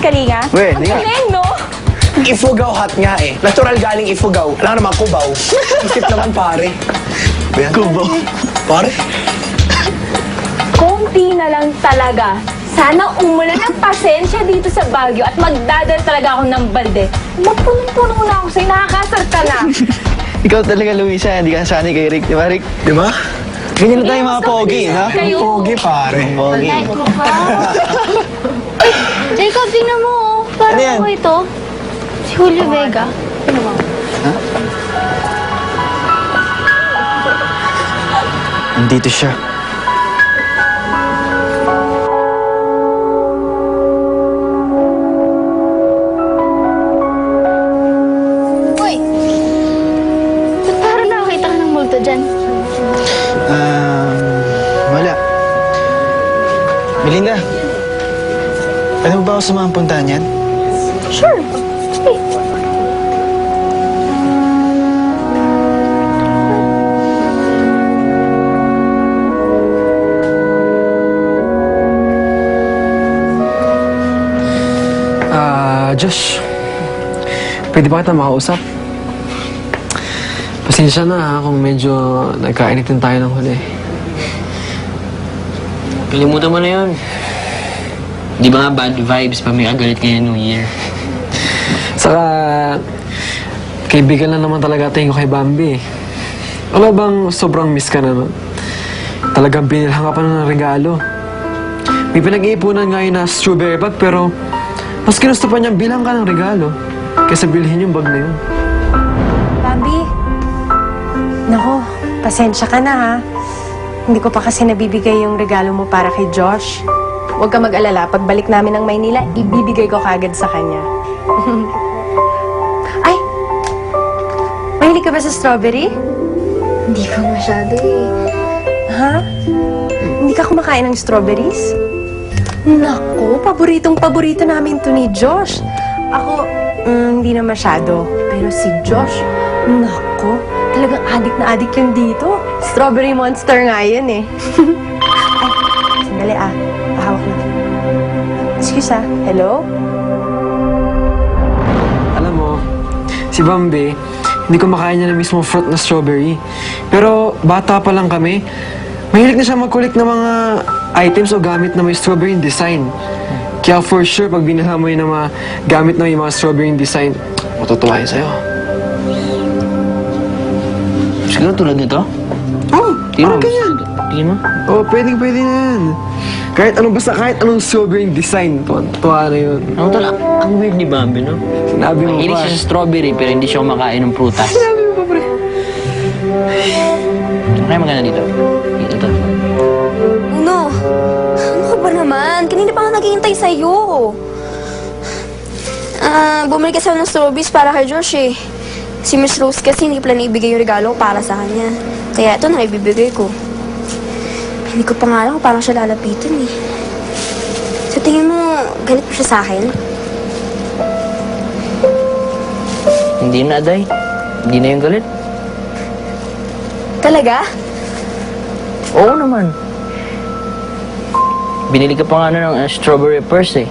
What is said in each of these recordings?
Kalinga? Weh, Ang di nga. galing, no? Ifugao hat nga eh. Natural galing Ifugao. Wala naman Cubao. Isip naman pare. Kubo. Pare? Konti na lang talaga. Sana umulan ng pasensya dito sa Baguio at magdadal talaga ako ng balde. Magpunong-punong na ako sa'yo. Nakakasar ka na. Ikaw talaga, Luisa. Hindi ka sanay kay Rick. Di ba, Rick? Di ba? Ganyan na tayo mga pogi, ha? Kayo. Pogi pare. Pogi. Jacob, tingnan mo, oh. Parang Ano yan? ako ito. Si Julio Vega. Nandito siya. Uy! Ba't parang nakakita ka ng multo dyan? Wala. Melinda, pwede mo ba ako sumama puntahan yan? Sure. Sige. Josh, pwede ba kita makausap? Pasensya na ha kung medyo nagkainitin tayo ng huli. Kalimutan mo na yun. Di ba nga bad vibes pa may agalit ngayon New Year? Saka, kaibigan lang naman talaga tayo kay Bambi. Wala bang sobrang miss ka na? Talagang binilhan ka pa ng regalo. May pinag-iipunan nga yun na strawberry bag pero mas ginusto pa niyang bilang ka ng regalo kaysa bilhin yung bag na yun. Bambi, nako, pasensya ka na ha. Hindi ko pa kasi nabibigay yung regalo mo para kay Josh. Huwag ka mag-alala, pagbalik namin ng Maynila, ibibigay ko kagad sa kanya. Ay! Mahilig ka ba sa strawberry? Hindi ko masyado eh. Ha? Hindi ka kumakain ng strawberries? Nako, paboritong-paborito namin to ni Josh. Ako, hindi na masyado. Pero si Josh, nako, talagang adik na adik yun dito. Strawberry monster nga yun eh. Ay, sandali pahawak na. Excuse hello? Alam mo, si Bambi, hindi ko makain niya ng mismo fruit na strawberry. Pero bata pa lang kami, mahilig na siya mag-collect ng mga items o gamit na may strawberry design. Kaya for sure, pag binilhan mo yun ng mga gamit na may mga strawberry design, matutuwa yun sa'yo. Siguro tulad nito? Oh, parang ganyan. Tingin mo? Oh, pwede na yan. Kahit anong strawberry design, tuwa na yun. Ang tala, ang weird ni Bambi, no? Sinabi mo Mahilig pa. siya sa strawberry pero hindi siya kumakain ng prutas. Sinabi mo pa, pre. Kaya maganda dito. Ito. Uno, ano ka ba naman? Kanina pa ako naghihintay sa'yo. Bumili kasi ako ng strawberries para kay Josh eh. Si Miss Rose kasi hindi pala naibigay yung regalo ko para sa kanya. Kaya ito na ibibigay ko. Hindi ko pa nga alam kung paano siya lalapitan eh. Sa tingin mo, galit mo siya sa akin? Hindi na, Aday. Hindi na yung galit. Talaga? Oo naman. Binili ka pa nga ng strawberry purse eh.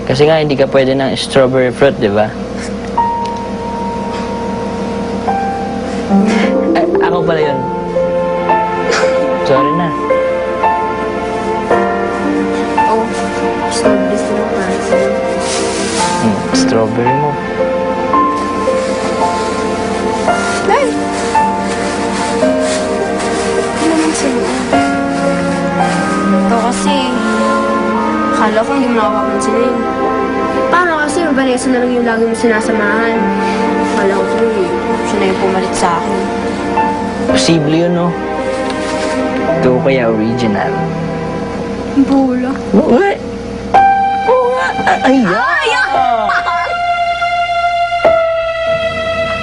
Kasi nga hindi ka pwede ng strawberry fruit, di ba? Ay, ako pala yun. Sorry na. Oo. Strawberries na lang para sa'yo. Strawberry mo. Ay! Ano naman sa'yo? Ito kasi, akala ko hindi mo nakapapansinin. Paano kasi Vanessa na lang yung lagi mo sinasamahan? Akala ko tuloy, siya na yung pumalit sa akin. Posible yun, no? Ito kaya original. Bula. Oo nga. Oo nga. Ayan!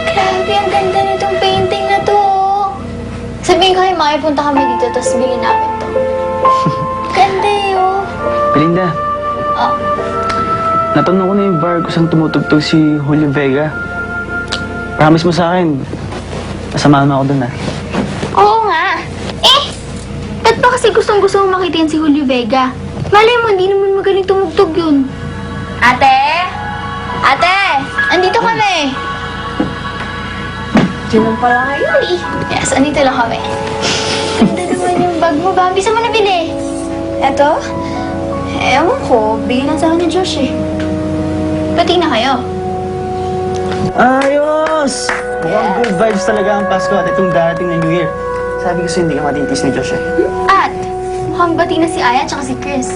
Grabe, ang ganda nitong painting na to. Sabihin ko kayo, makipunta kami dito, tapos bilhin namin to. Ganda yun. Melinda, Oh, natanong ko na yung bar kung saan tumutugtog si Julio Vega. Promise mo sa akin, kasamahan mo ako dun, ha? oo nga. Ba't ba kasi gustong-gusto mo makita yan si Julio Vega? Malay mo, hindi naman magaling tumugtog yun. Ate? Ate! Andito kami! Diyan pala kayo. Yes, andito lang kami. Ganda naman yung bag mo, Bambi. Saan mo nabili? Eto? Ewan ko. Bigyan lang sa akin ni Josh eh. Pati na kayo. Ayos! Mukhang good vibes talaga ang Pasko at itong darating na New Year. Sabi ko sa'yo, hindi ka matintis ni Josh eh. At, mukhang bati na si Aya at si Chris.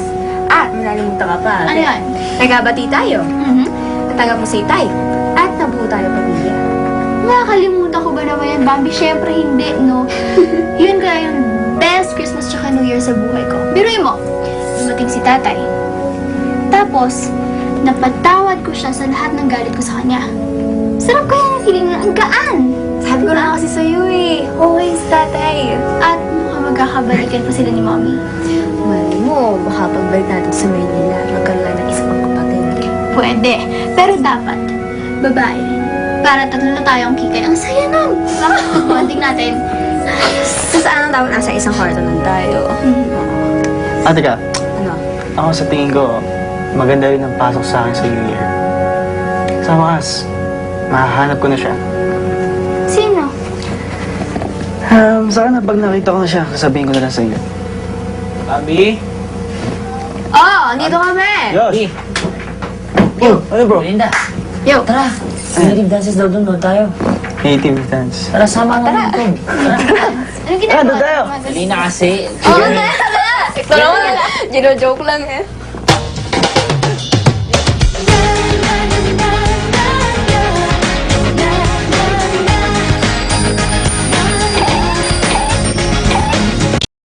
At, nalilimutan ka pa. Ano yan? Nagabati tayo. Mhm. Natagap mo si Tay. At nabuo tayo pamilya. Nakakalimutan ko ba naman yan, Bambi? Siyempre hindi, no? Yun kaya yung best Christmas tsaka New Year sa buhay ko. Biruin mo, dumating si tatay. Tapos, napatawad ko siya sa lahat ng galit ko sa kanya. Sarap kaya ng feeling na ang gaan. Sabi ko na kasi sa'yo eh. Okay, si Tatay. At mukhang magkakabalikan pa sila ni Mommy. Malay mo, baka pagbalik natin sa Maynila, magkaroon ng isa pang kapatid. Pwede, pero dapat, babae. Para tatlo na tayong kikay. Ang saya nun! Bonding natin. So, saan ang tawag? Nasa isang kwarto nun tayo. Ate ka, Ano? ako sa tingin ko, maganda rin ang pasok sa akin sa New Year. Sa wakas, mahahanap ko na siya. Sino? Sana pag nakita ko na siya, sasabihin ko na lang sa inyo. Abi? Oh, andito kami! Josh! Yo, ano bro? Linda, Yo! tara. Native dances daw doon tayo. Native dance. Tara, sama nga natin. Anong ginagawa? doon tayo. Dali na kasi. Oo, tara! Ito naman! Gino-joke lang eh.